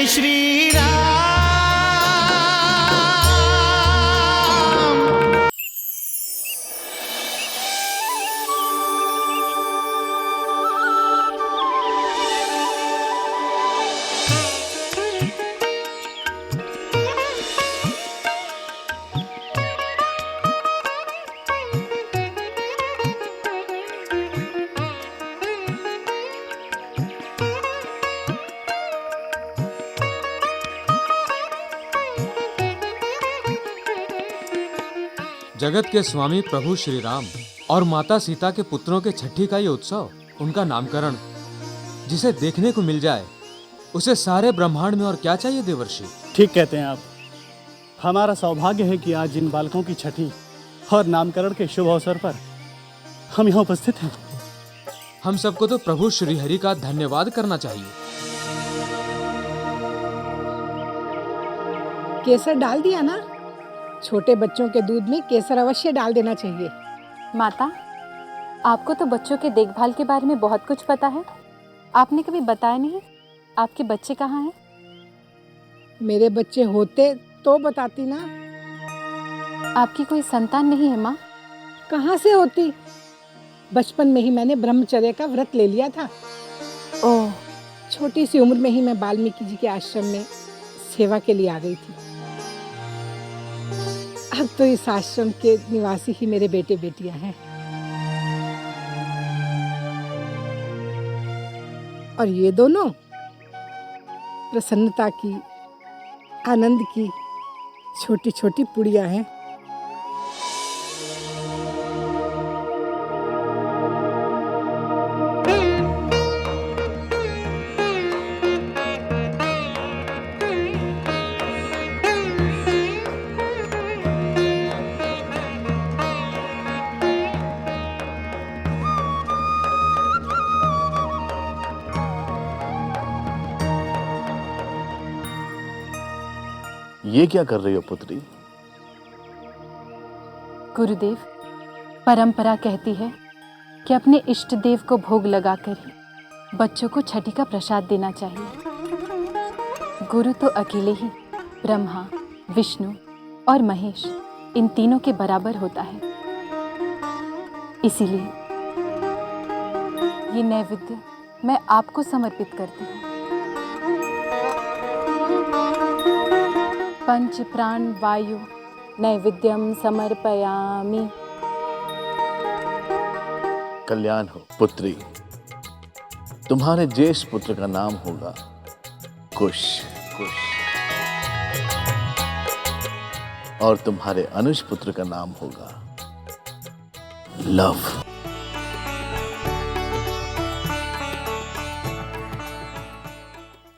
श्री राम। जगत के स्वामी प्रभु श्री राम और माता सीता के पुत्रों के छठी का ये उत्सव, उनका नामकरण जिसे देखने को मिल जाए उसे सारे ब्रह्मांड में और क्या चाहिए देवर्षि। ठीक कहते हैं आप। हमारा सौभाग्य है कि आज इन बालकों की छठी और नामकरण के शुभ अवसर पर हम यहाँ उपस्थित हैं। हम सबको तो प्रभु श्री हरि का धन्यवाद करना चाहिए। केसर डाल दिया ना? छोटे बच्चों के दूध में केसर अवश्य डाल देना चाहिए। माता, आपको तो बच्चों के देखभाल के बारे में बहुत कुछ पता है। आपने कभी बताया नहीं आपके बच्चे कहाँ हैं? मेरे बच्चे होते तो बताती ना। आपकी कोई संतान नहीं है माँ? कहाँ से होती? बचपन में ही मैंने ब्रह्मचर्य का व्रत ले लिया था। ओह, छोटी सी उम्र में ही मैं वाल्मीकि जी के आश्रम में सेवा के लिए आ गई थी। अब तो इस आश्रम के निवासी ही मेरे बेटे बेटियां हैं। और ये दोनों प्रसन्नता की, आनंद की छोटी छोटी पुड़िया हैं। ये क्या कर रही हो पुत्री? गुरुदेव, परंपरा कहती है कि अपने इष्ट देव को भोग लगाकर ही बच्चों को छठी का प्रसाद देना चाहिए। गुरु तो अकेले ही ब्रह्मा, विष्णु और महेश इन तीनों के बराबर होता है। इसीलिए ये नैवेद्य मैं आपको समर्पित करती हूँ। पंच प्राण वायु नैवेद्यम समर्पयामि। कल्याण हो पुत्री। तुम्हारे ज्येष्ठ पुत्र का नाम होगा कुश कुश, और तुम्हारे अनुज पुत्र का नाम होगा लव।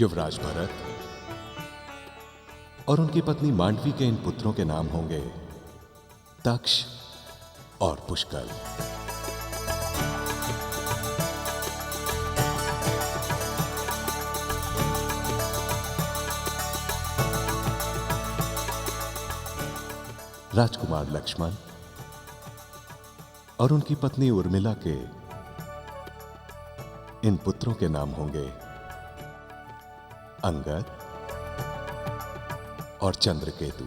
युवराज भरत और उनकी पत्नी मांडवी के इन पुत्रों के नाम होंगे दक्ष और पुष्कर। राजकुमार लक्ष्मण और उनकी पत्नी उर्मिला के इन पुत्रों के नाम होंगे अंगद और चंद्रकेतु।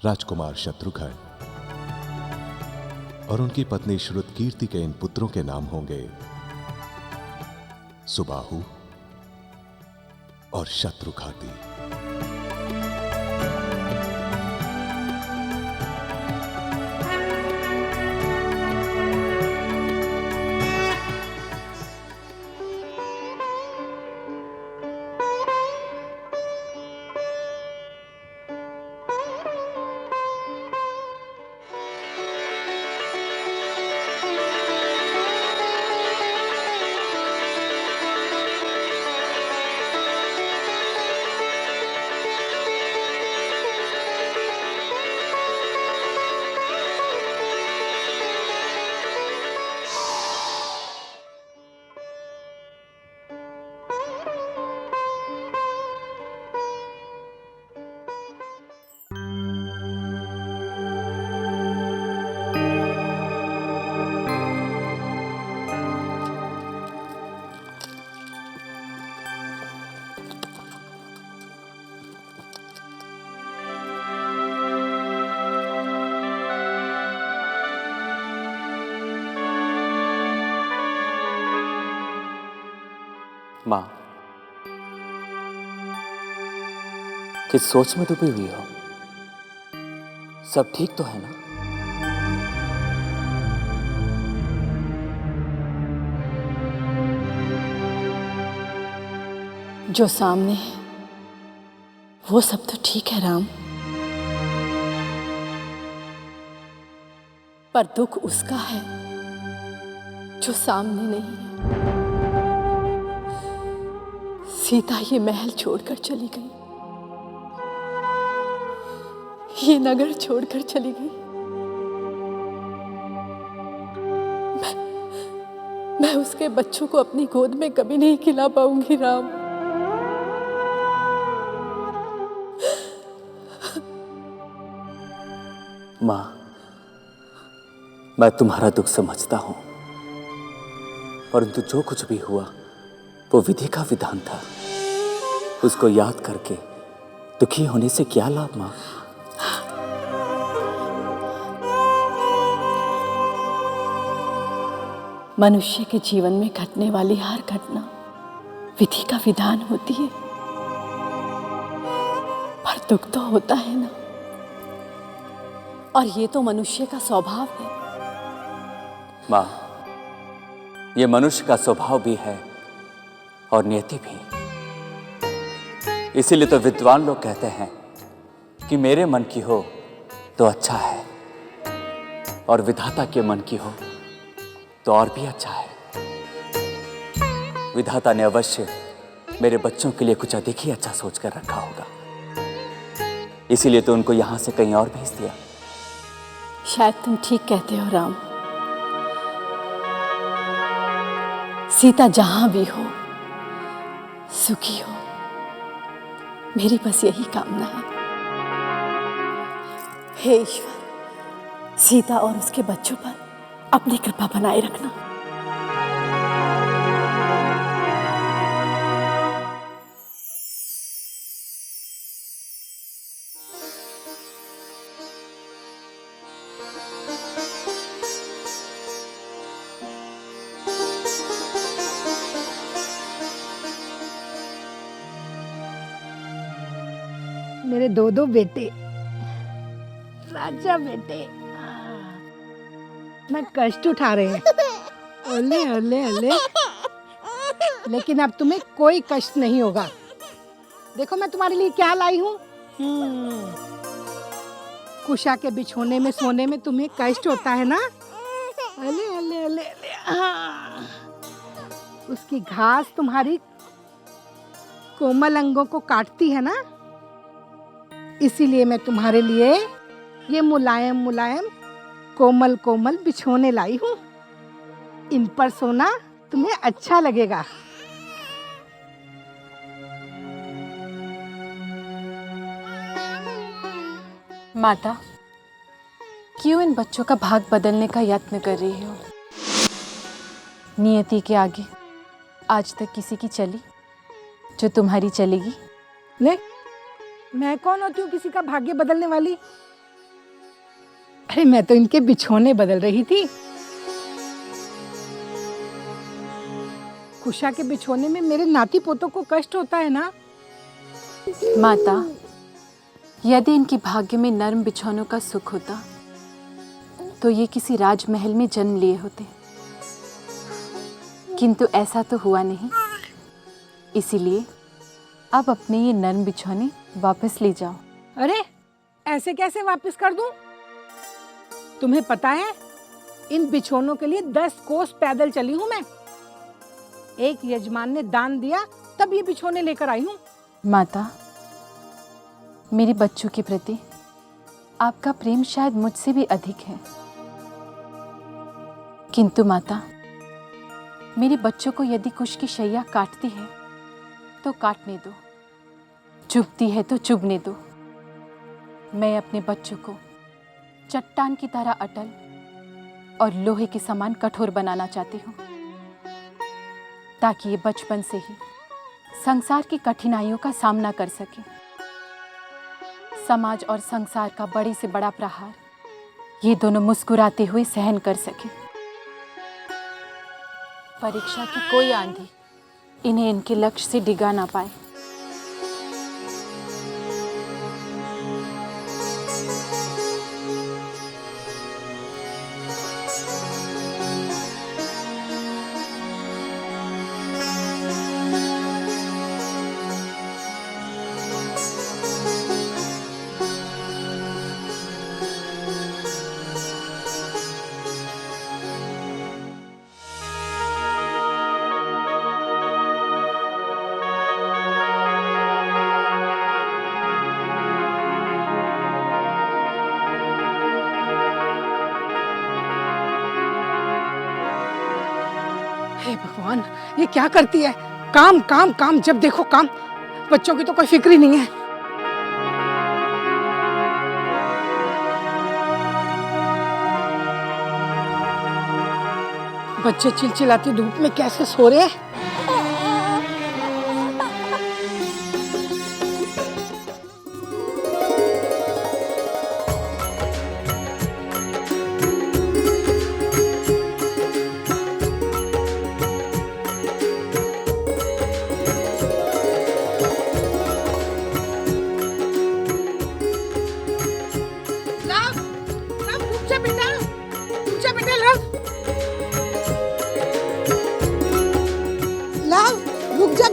राजकुमार शत्रुघ्न और उनकी पत्नी श्रुतकीर्ति के इन पुत्रों के नाम होंगे सुबाहु और शत्रुघाती। माँ, किस सोच में डूबी हुई हो? सब ठीक तो है ना? जो सामने है वो सब तो ठीक है राम, पर दुख उसका है जो सामने नहीं है। सीता ये महल छोड़कर चली गई, ये नगर छोड़कर चली गई। मैं उसके बच्चों को अपनी गोद में कभी नहीं खिला पाऊंगी राम। माँ, मैं तुम्हारा दुख समझता हूं, परंतु जो कुछ भी हुआ वो विधि का विधान था। उसको याद करके दुखी होने से क्या लाभ माँ? मनुष्य के जीवन में घटने वाली हर घटना विधि का विधान होती है, पर दुख तो होता है ना, और ये तो मनुष्य का स्वभाव है। माँ, ये मनुष्य का स्वभाव भी है और नियति भी। इसीलिए तो विद्वान लोग कहते हैं कि मेरे मन की हो तो अच्छा है, और विधाता के मन की हो तो और भी अच्छा है। विधाता ने अवश्य मेरे बच्चों के लिए कुछ अधिक ही अच्छा सोचकर रखा होगा, इसीलिए तो उनको यहां से कहीं और भेज दिया। शायद तुम ठीक कहते हो राम। सीता जहां भी हो सुखी हो, मेरी बस यही कामना है। हे ईश्वर, सीता और उसके बच्चों पर अपनी कृपा बनाए रखना। मेरे दो दो बेटे, राजा बेटे, इतना कष्ट उठा रहे हैं। ओले ओले ओले, लेकिन अब तुम्हें कोई कष्ट नहीं होगा। देखो मैं तुम्हारे लिए क्या लाई हूँ। कुशा के बिछोने में सोने में तुम्हें कष्ट होता है ना। ओले ओले ओले ओले, उसकी घास तुम्हारी कोमल अंगों को काटती है ना, इसीलिए मैं तुम्हारे लिए ये मुलायम मुलायम कोमल कोमल बिछोने लाई हूँ। इन पर सोना तुम्हें अच्छा लगेगा। माता, क्यों इन बच्चों का भाग बदलने का यत्न कर रही हो? नियति के आगे आज तक किसी की चली जो तुम्हारी चलेगी? ले, मैं कौन होती हूँ किसी का भाग्य बदलने वाली? अरे मैं तो इनके बिछोने बदल रही थी। कुशा के बिछोने में मेरे नाती पोतों को कष्ट होता है ना। माता, यदि इनकी भाग्य में नर्म बिछौनों का सुख होता तो ये किसी राजमहल में जन्म लिए होते, किंतु ऐसा तो हुआ नहीं। इसीलिए अब अपने ये नर्म बिछौने वापस ले जाओ। अरे ऐसे कैसे वापस कर दूं? तुम्हें पता है इन बिछोनों के लिए 10 कोस पैदल चली हूं मैं। एक यजमान ने दान दिया तब ये बिछोने लेकर आई हूं। माता, मेरे बच्चों के प्रति आपका प्रेम शायद मुझसे भी अधिक है, किंतु माता, मेरे बच्चों को यदि कुश की शैया काटती है तो काटने दो, चुभती है तो चुभने दो। मैं अपने बच्चों को चट्टान की तरह अटल और लोहे के समान कठोर बनाना चाहती हूँ, ताकि ये बचपन से ही संसार की कठिनाइयों का सामना कर सके। समाज और संसार का बड़े से बड़ा प्रहार ये दोनों मुस्कुराते हुए सहन कर सके। परीक्षा की कोई आंधी इन्हें इनके लक्ष्य से डिगा ना पाए। हे भगवान, ये क्या करती है? काम काम काम, जब देखो काम। बच्चों की तो कोई फिक्र ही नहीं है। बच्चे चिलचिलाती धूप में कैसे सो रहे हैं?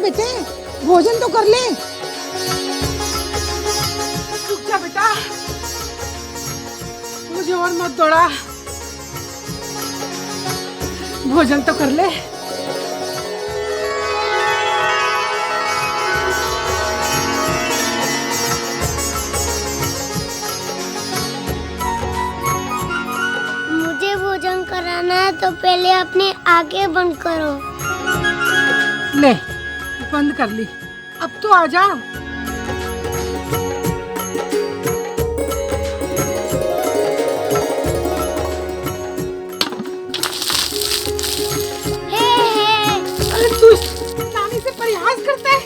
बेटे, भोजन तो कर ले। रुक जा बेटा, मुझे और मत दौड़ा। भोजन तो कर ले। मुझे भोजन कराना है तो पहले अपनी आंखें बंद करो। ले, बंद कर ली। अब तो आ जा। अरे तू नानी से परिहास करता है।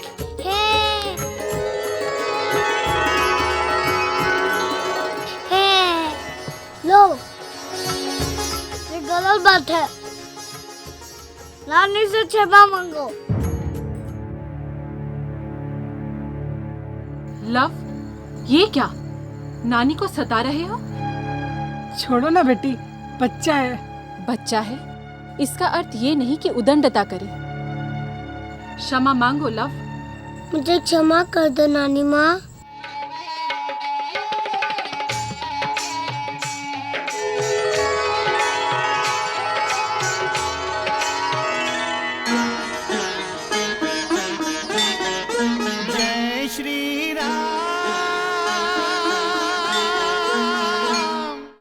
लो, ये गलत बात है। नानी से क्षमा मांगो। लव, ये क्या? नानी को सता रहे हो? छोड़ो ना बेटी, बच्चा है। बच्चा है, इसका अर्थ ये नहीं कि उदंडता करे। क्षमा मांगो लव। मुझे क्षमा कर दो नानी माँ।